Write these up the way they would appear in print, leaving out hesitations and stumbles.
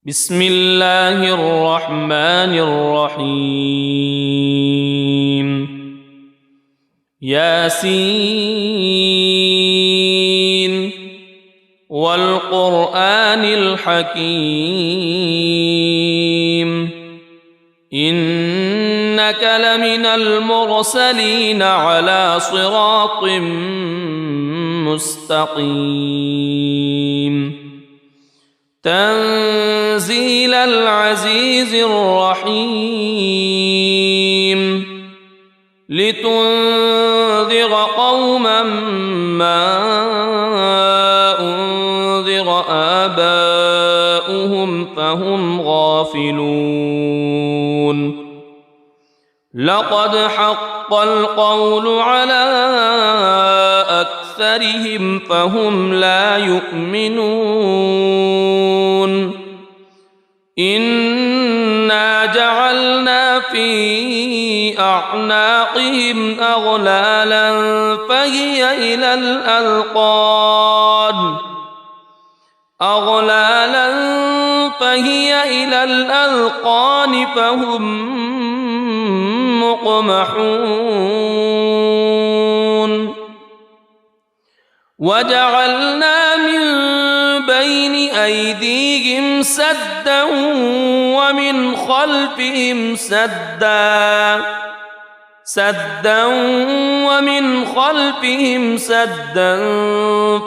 بسم الله الرحمن الرحيم ياسين والقرآن الحكيم إنك لمن المرسلين على صراط مستقيم تنزيل العزيز الرحيم لتنذر قوما ما أنذر آباؤهم فهم غافلون لقد حق القول على أكثرهم فهم لا يؤمنون إنا جعلنا في أعناقهم أغلالا فهي إلى الأذقان فهم مقمحون وجعلنا من بين أيديهم سدا ومن خلفهم سدا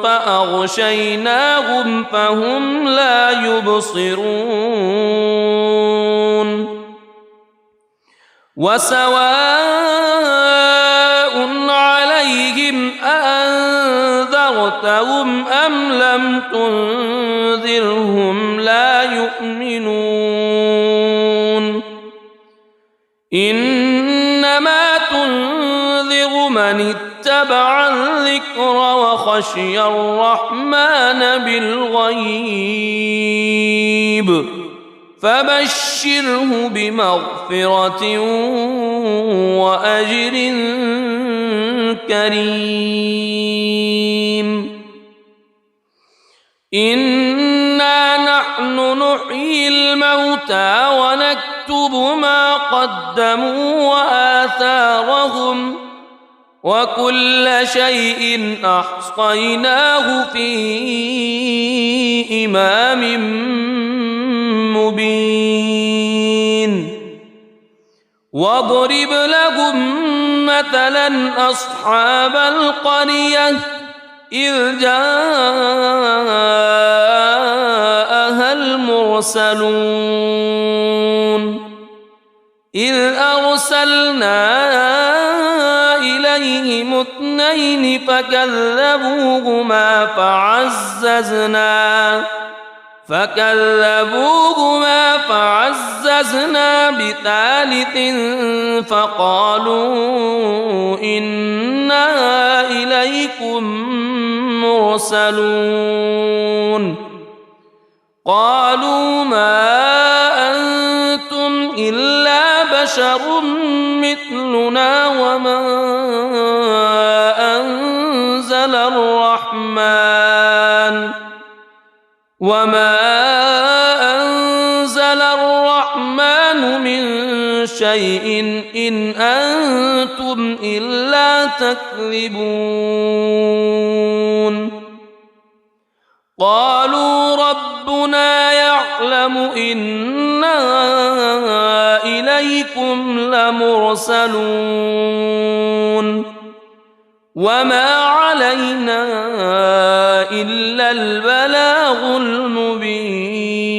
فأغشيناهم فهم لا يبصرون وسواء عليهم أأنذرتهم أم لم تنذرهم لا يؤمنون إنما تنذر من اتبع الذكر وخشي الرحمن بالغيب فبشره بمغفرة وأجر كريم إنا نحن نحيي الموتى ونكتب ما قدموا وآثارهم وكل شيء أحصيناه في إمام مبين واضرب لهم مثلا أصحاب القرية إذ جاءها المرسلون إذ أرسلنا إليهم اثنين فكذبوهما فعززنا بثالث فقالوا إنا إليكم مرسلون قالوا ما أنتم إلا بشر مثلنا وما أنزل الرحمن من شيء إن أنتم إلا تكذبون قالوا ربنا يعلم إنا إليكم لمرسلون وما علينا إلا البلاغ المبين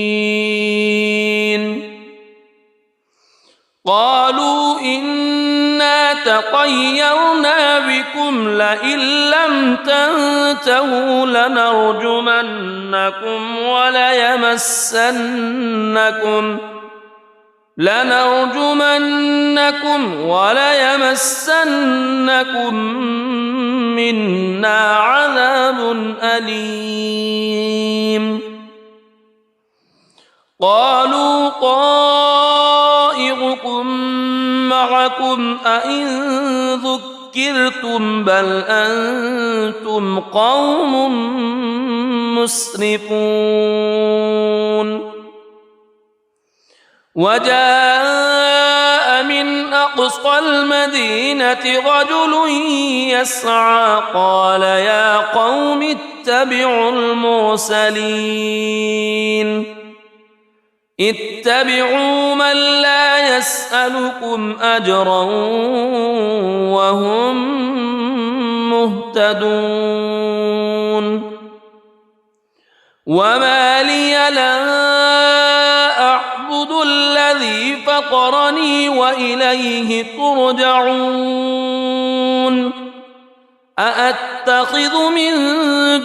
قالوا إنا تطيرنا بكم لئن لم تنتهوا لنرجمنكم وليمسنكم منا عذاب أليم قالوا طائركم معكم أئن ذكرتم بل أنتم قوم مسرفون وجاء من أقصى المدينة رجل يسعى قال يا قوم اتبعوا المرسلين اتبعوا من لا يسألكم أجرا وهم مهتدون وما لي لا أعبد الذي فطرني وإليه ترجعون أأتخذ من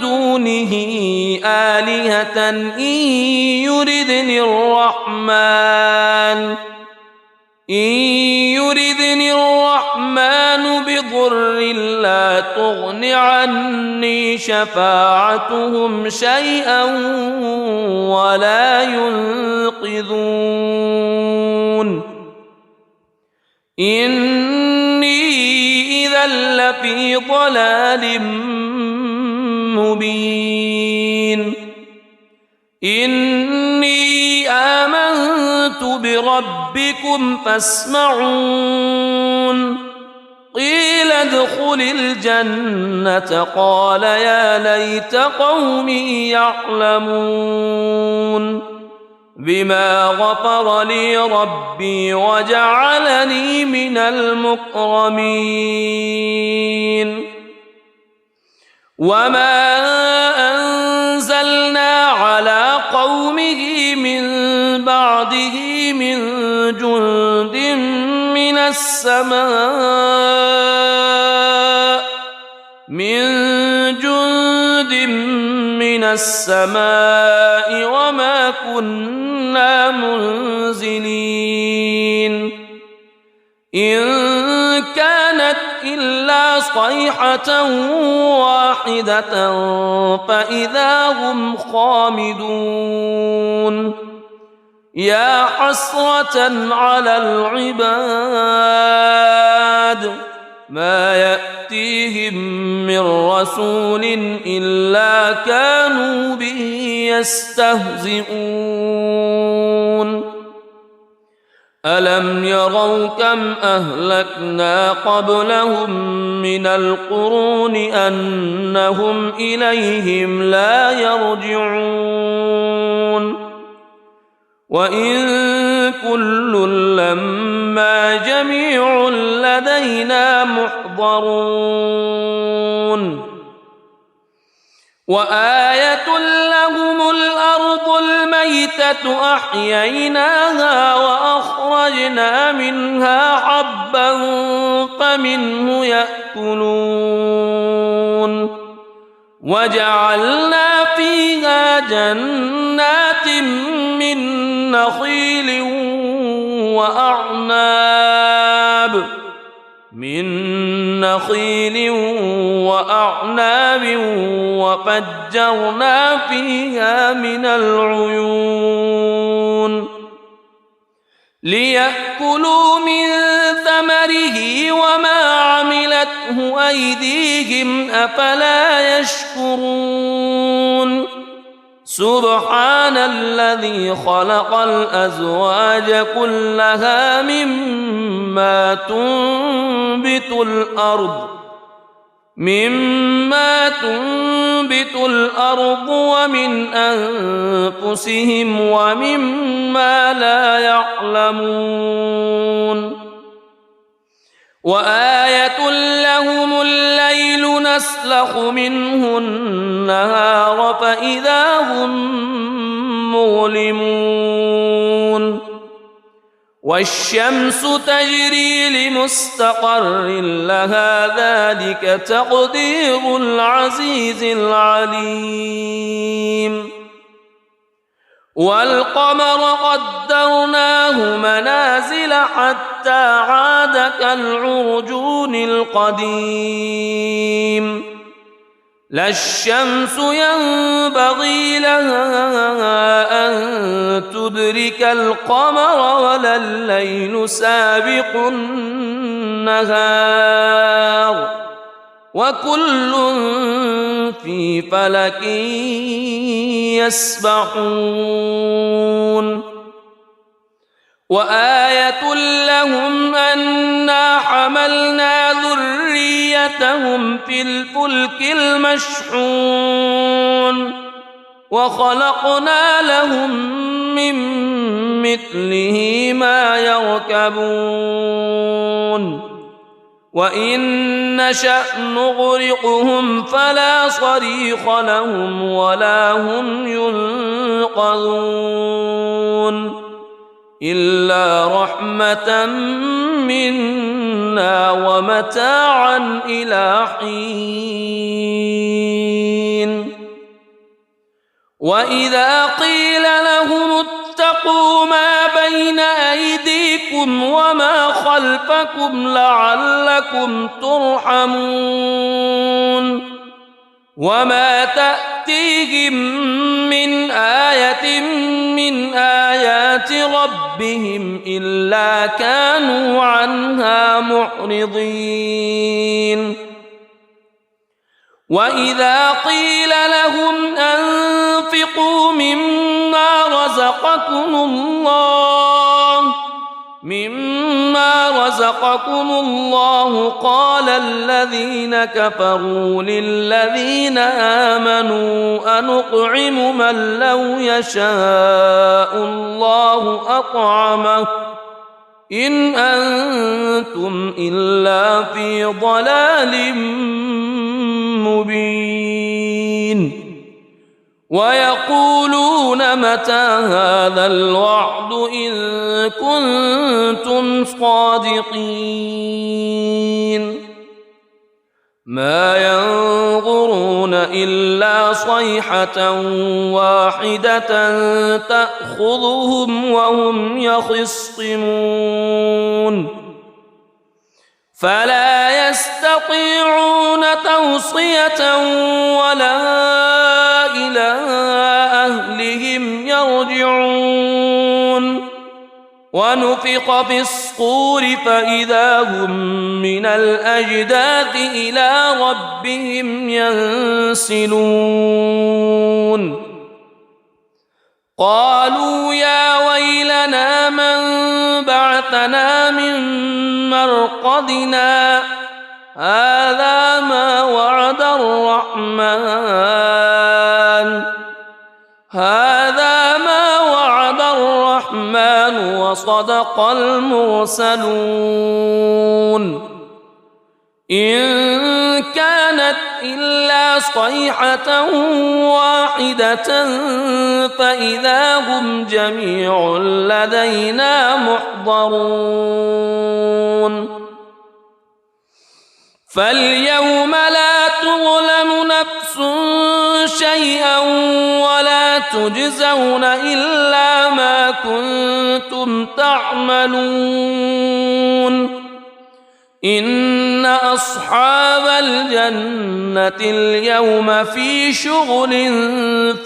دونه آلهة إن يردني الرحمن بضر لا تغن عني شفاعتهم شيئا ولا ينقذون إني إذا لفي ضلال مبين إني آمنت بربكم فاسمعون قيل ادخل الجنة قال يا ليت قومي يعلمون بما غفر لي ربي وجعلني من المكرمين وما أنزلنا على قومه من بعده من جند من السماء وما كنا منزلين إن كانت إلا صيحة واحدة فإذا هم خامدون يا حسرة على العباد ما يأتيهم من رسول إلا كانوا به يستهزئون ألم يروا كم أهلكنا قبلهم من القرون أنهم إليهم لا يرجعون وإن كل لما جميع لدينا محضرون وآية لهم الأرض الميتة أحييناها وأخرجنا منها حبا فمنه يأكلون وجعلنا فيها جنات من نخيل وأعناب وفجرنا فيها من العيون ليأكلوا من ثمره وما عملته أيديهم أفلا يشكرون سبحان الذي خلق الأزواج كلها مما تنبت الأرض ومن أنفسهم ومما لا يعلمون وآية لهم الليل نسلخ منه النهار فإذا هم مظلمون والشمس تجري لمستقر لها ذلك تقدير العزيز العليم والقمر قدرناه منازل حتى عاد كالعرجون القديم لا الشمس ينبغي لها أن تدرك القمر ولا الليل سابق النهار وكل في فلك يسبحون وآية لهم أنا حملنا ذريتهم في الفلك المشحون وخلقنا لهم من مثله ما يركبون وإن نشأ نغرقهم فلا صريخ لهم ولا هم ينقذون إلا رحمة منا ومتاعا إلى حين وإذا قيل لهم اتقوا ما بين أيديكم وما خلفكم لعلكم ترحمون وما تأتيهم من آية من آيات ربهم إلا كانوا عنها معرضين وإذا قيل لهم أنفقوا مما رزقكم الله قال الذين كفروا للذين آمنوا أنطعم من لو يشاء الله أطعمه إن أنتم إلا في ضلال مبين ويقولون متى هذا الوعد إن كنتم صادقين ما ينظرون إلا صيحة واحدة تأخذهم وهم يخصمون فلا يستطيعون توصية ولا إلى أهلهم يرجعون ونفخ في الصور فإذا هم من الأجداث إلى ربهم ينسلون قالوا يا ويلنا من بعثنا من مرقدنا هذا ما وعد الرحمن وصدق المرسلون إن كانت إلا صيحة واحدة فإذا هم جميع لدينا محضرون فاليوم لا تظلم نفس شيئا ولا تجزون إلا ما كنتم تعملون إن أصحاب الجنة اليوم في شغل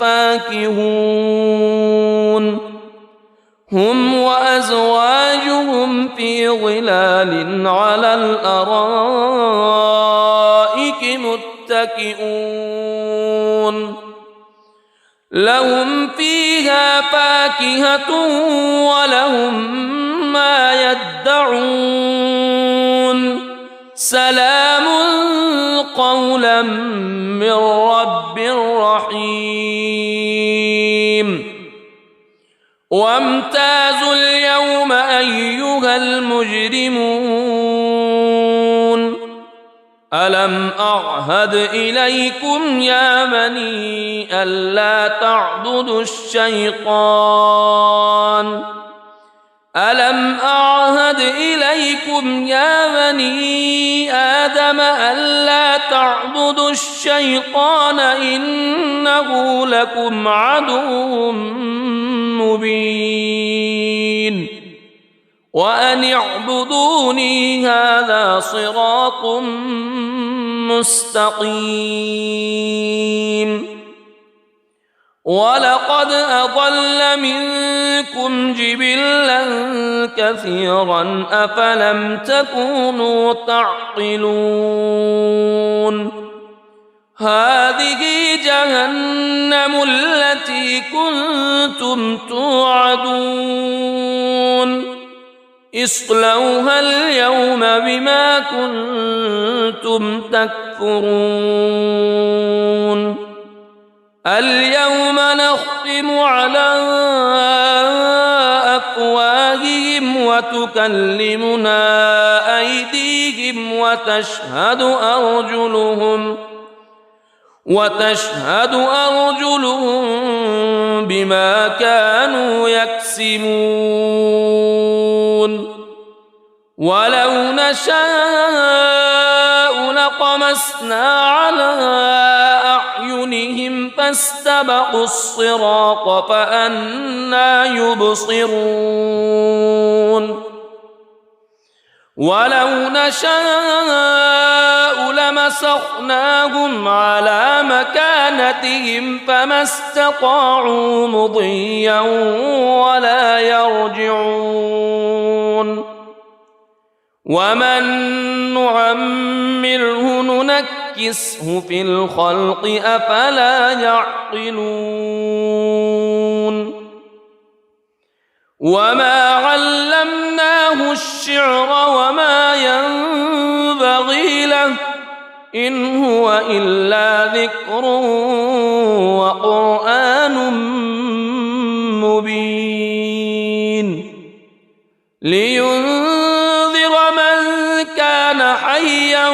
فاكهون هم وأزواجهم في ظلال على الأرائك متكئون لهم فيها فاكهة ولهم ما يدعون سلام قولا من رب رحيم وامتازوا اليوم أيها المجرمون ألم أعهد إليكم يا بني ألا تعبدوا الشيطان ألم أعهد إليكم يا بني آدم ألا تعبدوا الشيطان إنه لكم عدو مبين وأن اعبدوني هذا صراط مستقيم ولقد أضل منكم جبلا كثيرا أفلم تكونوا تعقلون هذه جهنم التي كنتم توعدون اصلوها اليوم بما كنتم تكفرون اليوم نختم على أفواههم وتكلمنا أيديهم وتشهد أرجلهم بما كانوا يكسبون ولو نشاء لطمسنا على أعينهم فاستبقوا الصراط فأنى يبصرون ولو نشاء لمسخناهم على مكانتهم فما استطاعوا مضيا ولا يرجعون ومن نعمره ننكسه في الخلق أفلا يعقلون وما علمناه الشعر وما ينبغي له إن هو إلا ذكر وقرآن مبين لينذر من كان حيا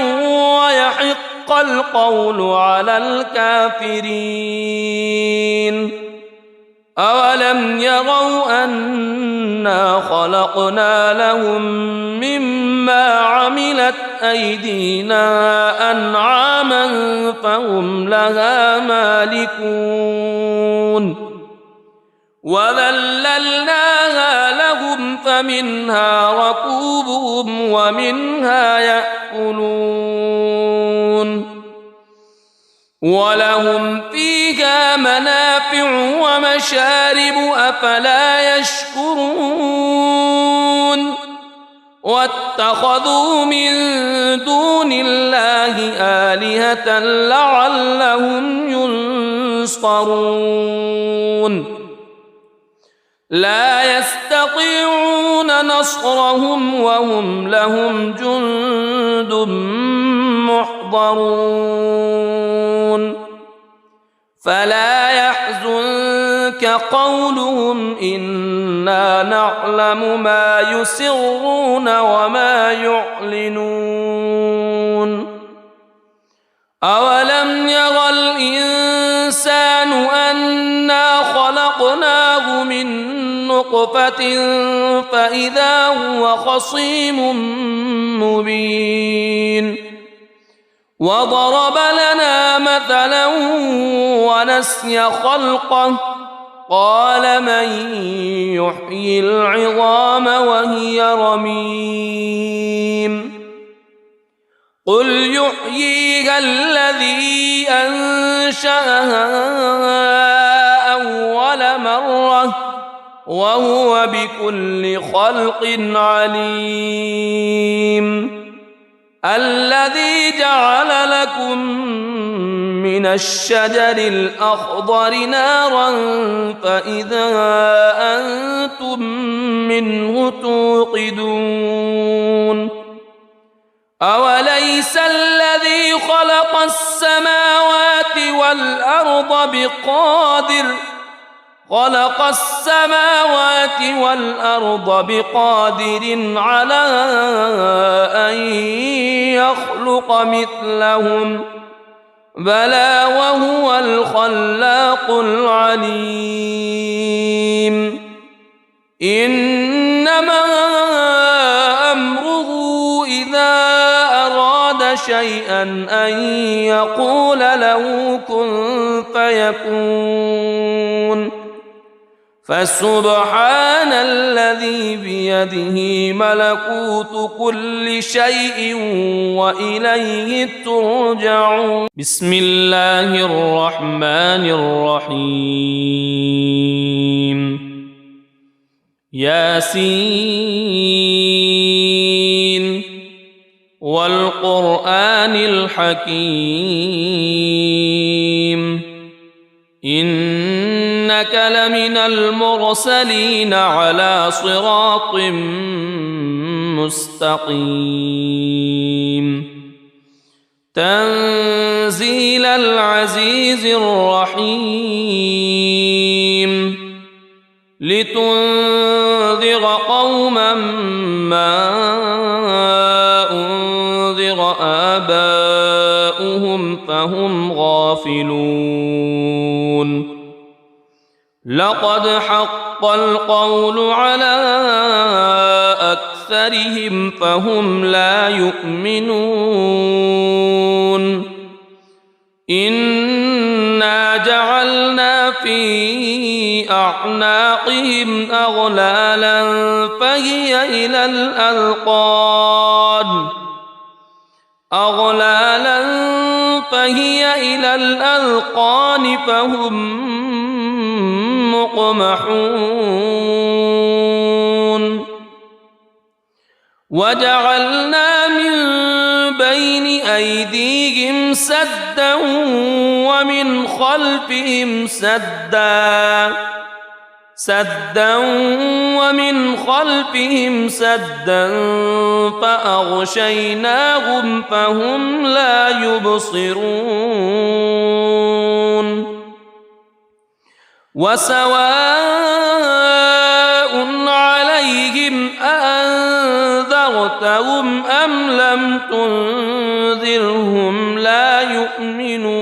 ويحق القول على الكافرين أولم يروا أنا خلقنا لهم مما عملت أيدينا أنعاما فهم لها مالكون وذللناها لهم فمنها ركوبهم ومنها يأكلون ولهم فيها منافع ومشارب أفلا يشكرون واتخذوا من دون الله آلهة لعلهم ينصرون لا يستطيعون نصرهم وهم لهم جند محضرون فلا يحزنك قولهم إنا نعلم ما يسرون وما يعلنون أولم ير الإنسان أنا خلقناه من نطفة فإذا هو خصيم مبين وضرب لنا مثلا ونسي خلقه قال من يحيي العظام وهي رميم قل يحييها الذي أنشأها أول مرة وهو بكل خلق عليم الذي جعل لكم من الشجر الأخضر نارا فإذا أنتم منه توقدون أوليس الذي خلق السماوات والأرض بقادر على أن يخلق مثلهم بلى وهو الخلاق العليم إنما أمره إذا أراد شيئا أن يقول له كن فيكون فسبحان الذي بيده ملكوت كل شيء وإليه ترجعون بسم الله الرحمن الرحيم ياسين والقرآن الحكيم إنك إنك لمن المرسلين على صراط مستقيم تنزيل العزيز الرحيم لتنذر قوما ما أنذر آباؤهم فهم غافلون لقد حق القول على أكثرهم فهم لا يؤمنون إنا جعلنا في أعناقهم أغلالا فهي إلى الأذقان فهم مقمحون وجعلنا من بين أيديهم سدا ومن خلفهم سدا فأغشيناهم فهم لا يبصرون وسواء عليهم أأنذرتهم أم لم تنذرهم لا يؤمنون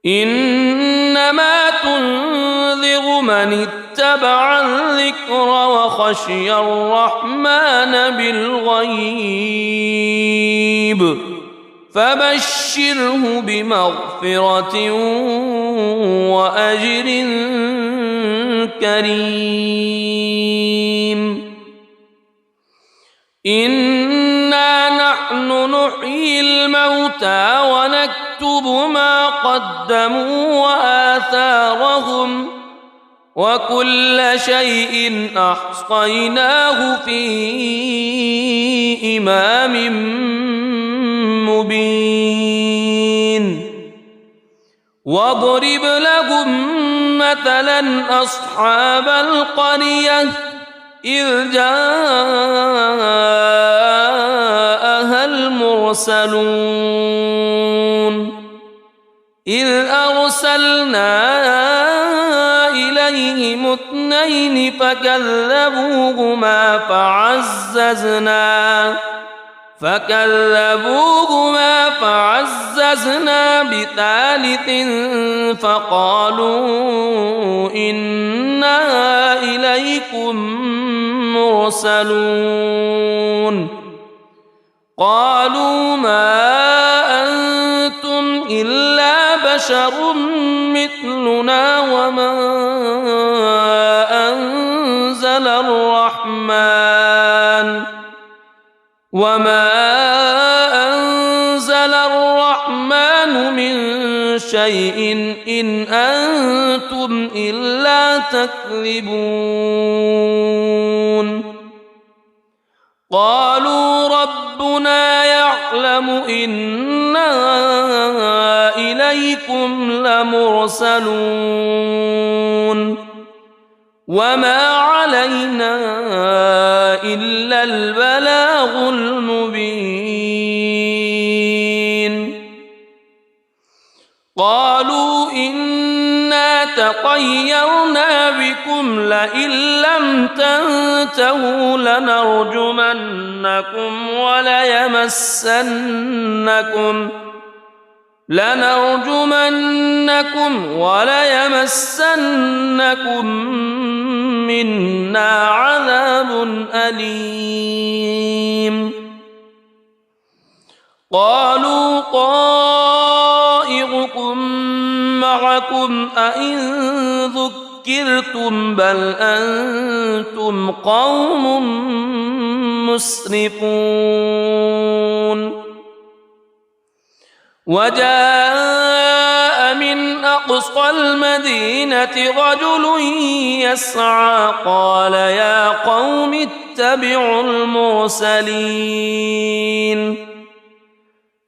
إنما تنذر من اتبع الذكر وخشي الرحمن بالغيب فبشره بمغفرة وأجر كريم إنا نحن نحيي الموتى ونكتب ما قدموا وآثارهم وكل شيء أحصيناه في إمام مبين واضرب لهم مثلا أصحاب القرية إذ جاءها المرسلون إذ أرسلنا إليهم اثنين فكذبوهما فعززنا بثالث فقالوا إنا إليكم مرسلون قالوا ما أنتم إلا بشر مثلنا وما أنزل الرحمن من شيء إن أنتم إلا تكذبون قالوا ربنا يعلم إنا إليكم لمرسلون وما علينا إلا البلاغ المبين قالوا إنا تطيرنا بكم لئن لم تنتهوا لنرجمنكم وليمسنكم منا عذاب أليم قالوا طائركم معكم أئن ذكرتم بل أنتم قوم مسرفون وجاء من أقصى المدينة رجل يسعى قال يا قوم اتبعوا المرسلين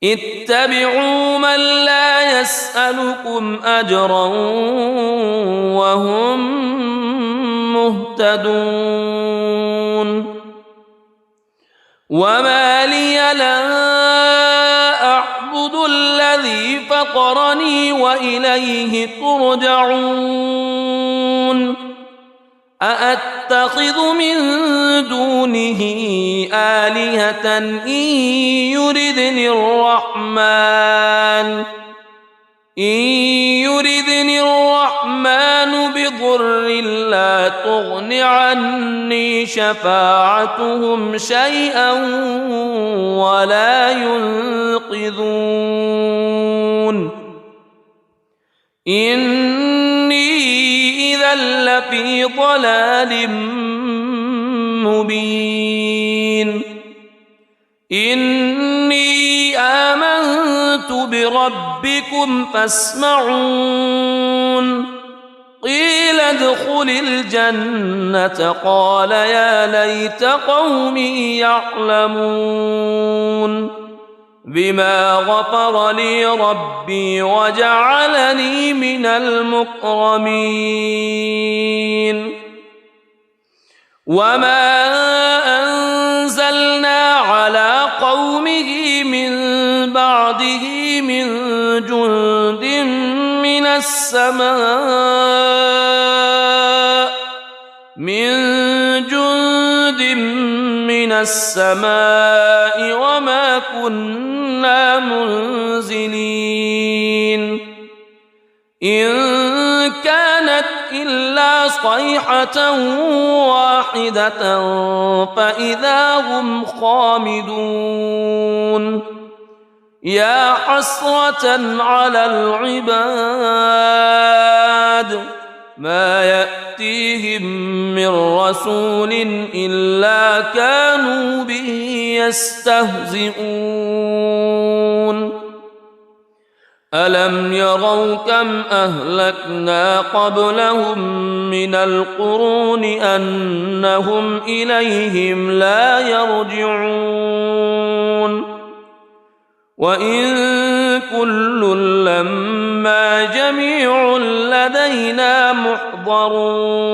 اتبعوا من لا يسألكم أجرا وهم مهتدون وما لي لا أعبد الذي فطرني وإليه ترجعون أأتخذ من دونه آلهة إن يردني الرحمن بضر لا تغن عني شفاعتهم شيئا ولا ينقذون إني إذا لفي ضلال مبين إني آمنت بربكم فاسمعون قيل ادخل الجنة قال يا ليت قومي يعلمون بما غفر لي ربي وجعلني من المكرمين وما أنزلنا على قومه من بعده من جند من السماء وما كنا منزلين إن كانت إلا صيحة واحدة فإذا هم خامدون يا حسرة على العباد ما يأتيهم من رسول إلا كانوا به يستهزئون ألم يروا كم أهلكنا قبلهم من القرون أنهم إليهم لا يرجعون وإن كل لما جميع لدينا محضرون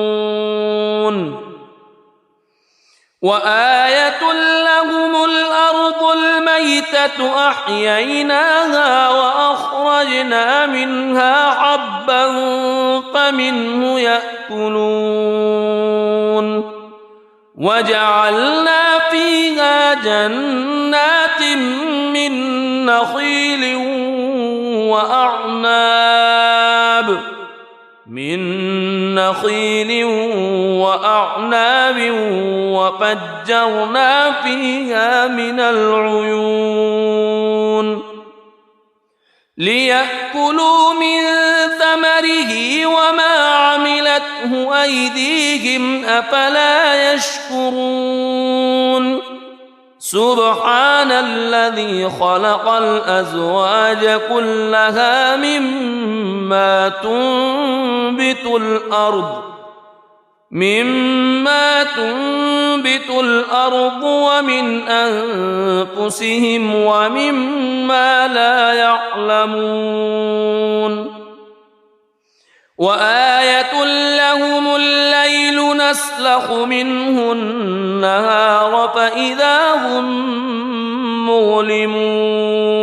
وآية لهم الأرض الميتة أحييناها وأخرجنا منها حبا فمنه يأكلون وجعلنا فيها جنات من نخيل وأعناب وفجرنا فيها من العيون ليأكلوا من ثمره وما عملته أيديهم أفلا يشكرون سبحان الذي خلق الأزواج كلها مما تنبت الأرض ومن أنفسهم ومما لا يعلمون وآية لهم الليل نسلخ منه النهار فإذا هم مظلمون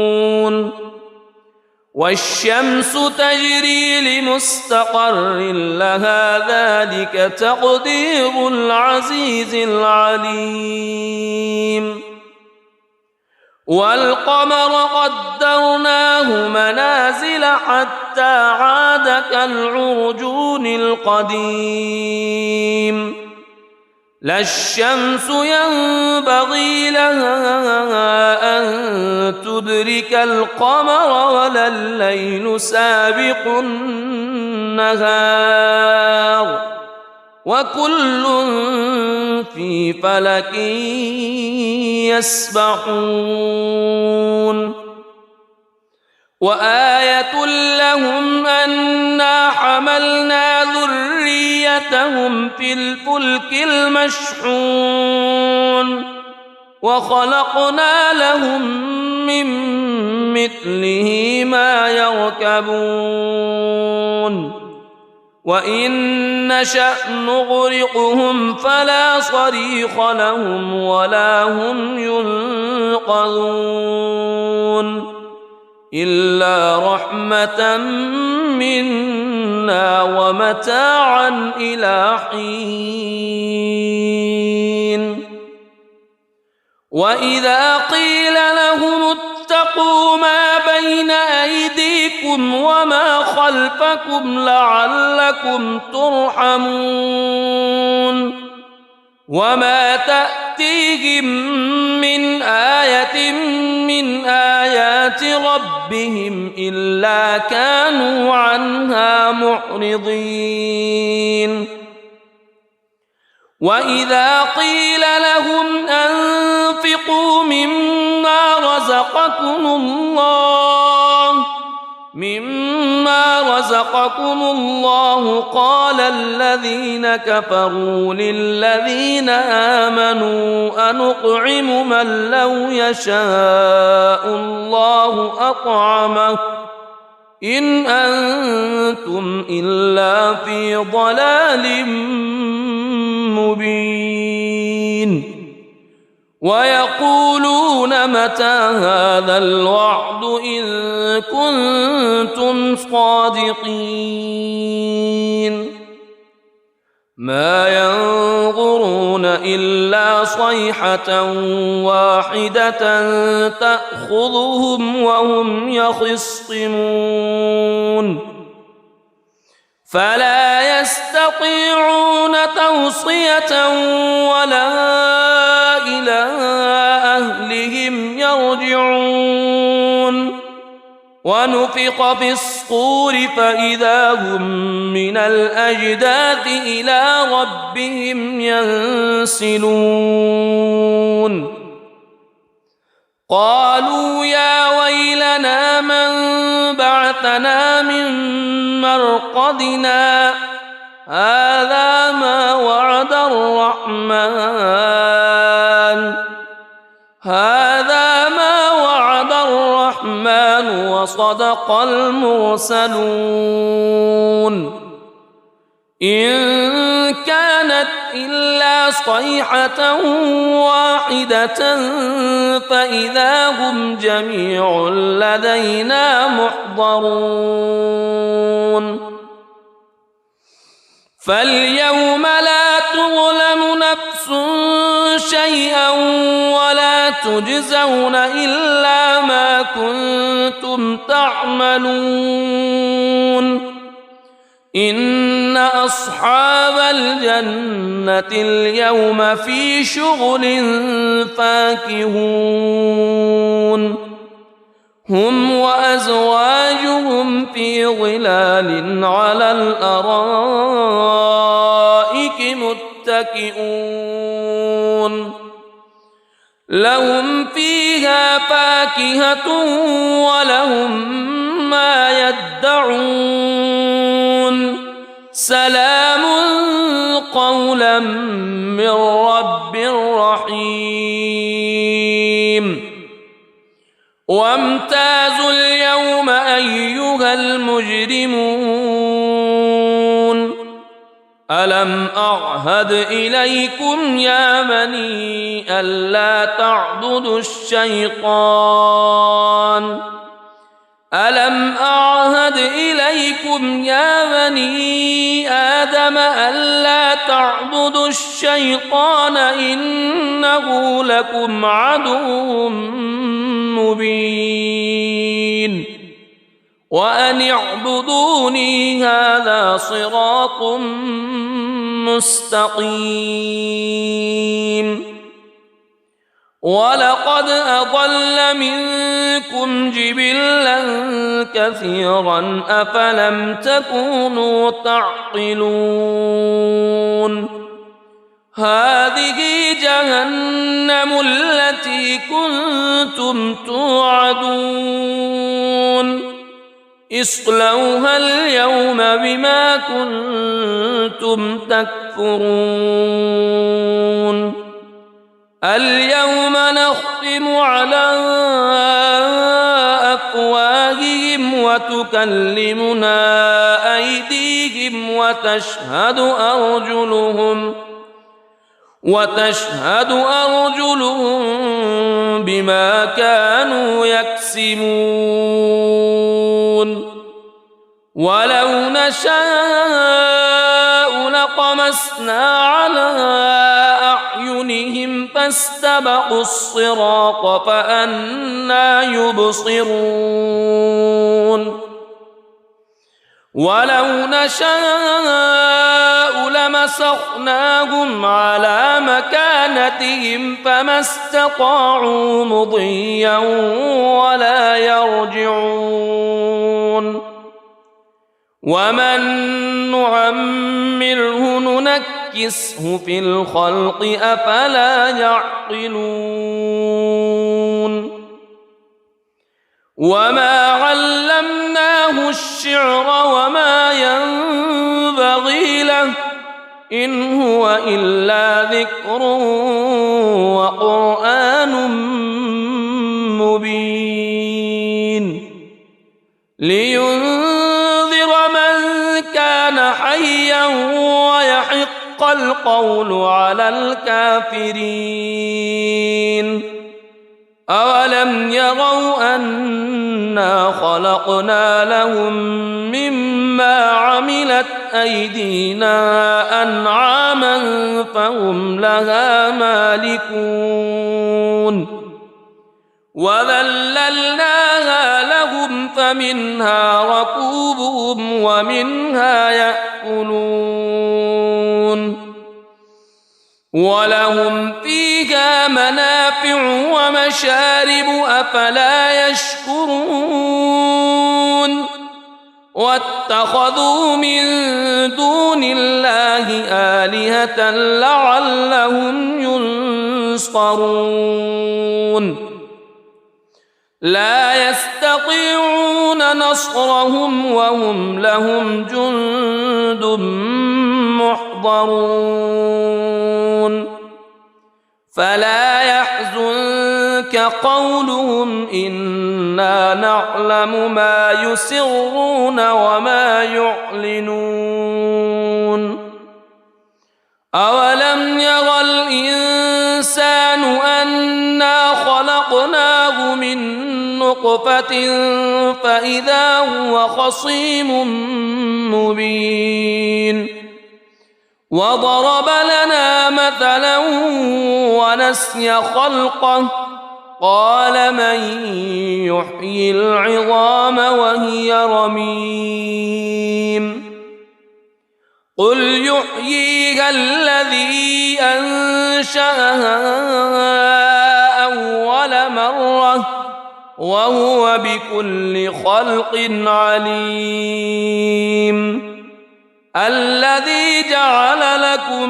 والشمس تجري لمستقر لها ذلك تقدير العزيز العليم والقمر قدرناه منازل حتى عاد كالعرجون القديم لا الشمس ينبغي لها أن تدرك القمر ولا الليل سابق النهار وكل في فلك يسبحون وآية لهم أنا حملنا ذريتهم في الفلك المشحون وخلقنا لهم من مثله ما يركبون وإن نشأ نغرقهم فلا صريخ لهم ولا هم ينقذون إلا رحمة منا ومتاعا إلى حين وإذا قيل لهم اتقوا ما بين أيديكم وما خلفكم لعلكم ترحمون وما تأتيهم من آية من آيات ربهم إلا كانوا عنها معرضين وإذا قيل لهم أنفقوا مما رزقكم الله قال الذين كفروا للذين آمنوا أنطعم من لو يشاء الله أطعمه إن أنتم إلا في ضلال مبين ويقولون متى هذا الوعد إن كنتم صادقين ما ينظرون إلا صيحة واحدة تأخذهم وهم يخصمون فلا يستطيعون توصية ولا إلى أهلهم يرجعون ونفخ في الصور فإذا هم من الأجداث إلى ربهم ينسلون قالوا يا ويلنا من بعثنا من مرقدنا هذا ما وعد الرحمن وصدق المرسلون إن كانت إلا صيحة واحدة فإذا هم جميع لدينا محضرون فاليوم لا تظلم نفس شيئا ولا تجزون إلا ما كنتم تعملون إن أصحاب الجنة اليوم في شغل فاكهون هم وأزواجهم في ظلال على الأرائك متكئون لهم فيها فاكهة ولهم ما يدعون سلام قولا من رب رحيم وامتازوا اليوم أيها المجرمون ألم أعهد إليكم يا بني ألا تعبدوا الشيطان ألم أعهد إليكم يا بني آدم ألا تعبدوا الشيطان إنه لكم عدو مبين وأن اعبدوني هذا صراط مستقيم ولقد أضل منكم جبلا كثيرا أفلم تكونوا تعقلون هذه جهنم التي كنتم توعدون اصلوها اليوم بما كنتم تكفرون اليوم نختم على وتكلمنا أيديهم وتشهد أرجلهم بما كانوا يكسبون ولو نشاء لطمسنا على أعينهم فاستبقوا الصراط فأنى يبصرون ولو نشاء لمسخناهم على مكانتهم فما استطاعوا مضيا ولا يرجعون ومن نعمره ننكسه في الخلق أفلا يعقلون وما علمناه الشعر وما ينبغي له إن هو إلا ذكر وقرآن مبين لينذر من كان حيا ويحق القول على الكافرين أولم يروا أنا خلقنا لهم مما عملت أيدينا أنعاما فهم لها مالكون وذللناها لهم فمنها ركوبهم ومنها يأكلون ولهم فيها منافع ومشارب أفلا يشكرون واتخذوا من دون الله آلهة لعلهم ينصرون لا يستطيعون نصرهم وهم لهم جند محضرون فلا يحزنك قولهم إنا نعلم ما يسرون وما يعلنون أولم يرى الإنسان أنا خلقناه من نطفة فإذا هو خصيم مبين وضرب لنا مثلا ونسي خلقه قال من يحيي العظام وهي رميم قل يحييها الذي أنشأها أول مرة وهو بكل خلق عليم الذي جعل لكم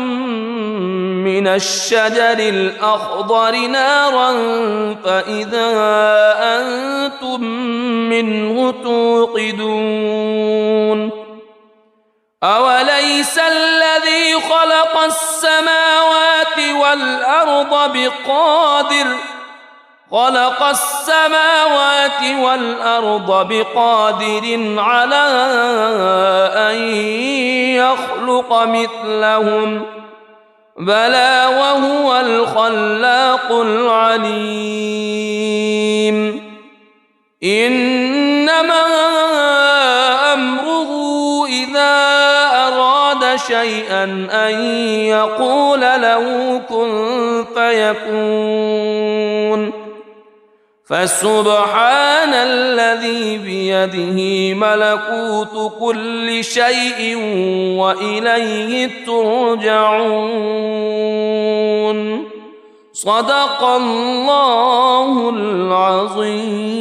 من الشجر الأخضر نارا فإذا أنتم منه توقدون أوليس الذي خلق السماوات والأرض بقادر على أن يخلق مثلهم بلى وهو الخلاق العليم إنما أمره إذا أراد شيئا أن يقول له كن فيكون فسبحان الذي بيده ملكوت كل شيء وإليه ترجعون صدق الله العظيم.